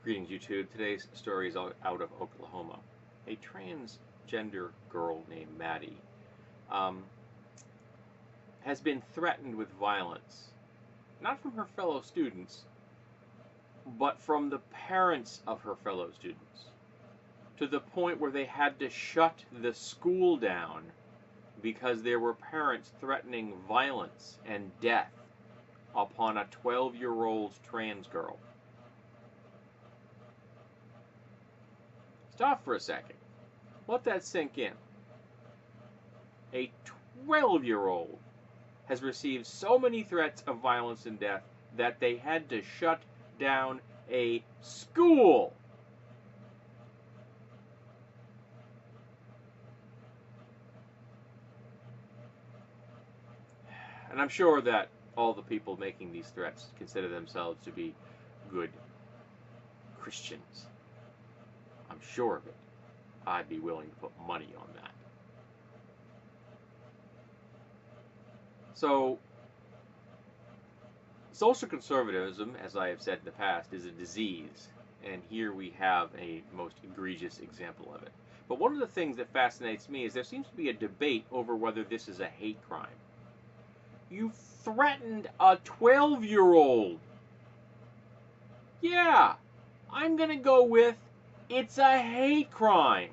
Greetings, YouTube. Today's story is out of Oklahoma. A transgender girl named Maddie um, has been threatened with violence, not from her fellow students, but from the parents of her fellow students, to the point where they had to shut the school down because there were parents threatening violence and death upon a 12-year-old trans girl. Stop for a second. Let that sink in. A 12-year-old has received so many threats of violence and death that they had to shut down a school. And I'm sure that all the people making these threats consider themselves to be good Christians. I'm sure of it. I'd be willing to put money on that. So, social conservatism, as I have said in the past, is a disease, and here we have a most egregious example of it. But one of the things that fascinates me is there seems to be a debate over whether this is a hate crime. You threatened a 12-year-old. Yeah, I'm going to go with it's a hate crime.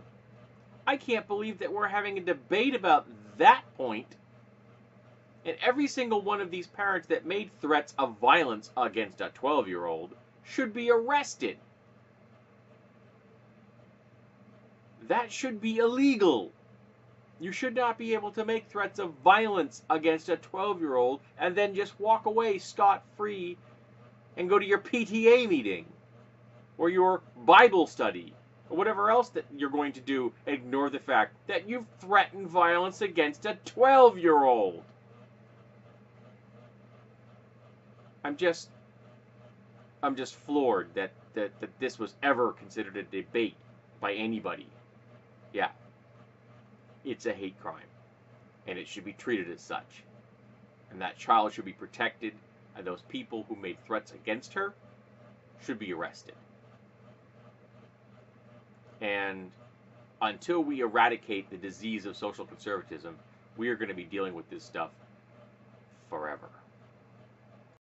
I can't believe that we're having a debate about that point. And every single one of these parents that made threats of violence against a 12-year-old should be arrested. That should be illegal. You should not be able to make threats of violence against a 12-year-old and then just walk away scot-free and go to your PTA meeting or your Bible study or whatever else that you're going to do. Ignore the fact that you've threatened violence against a 12-year-old. I'm just floored that this was ever considered a debate by anybody. Yeah, it's a hate crime, and it should be treated as such. And that child should be protected, and those people who made threats against her should be arrested. And until we eradicate the disease of social conservatism, we are going to be dealing with this stuff forever.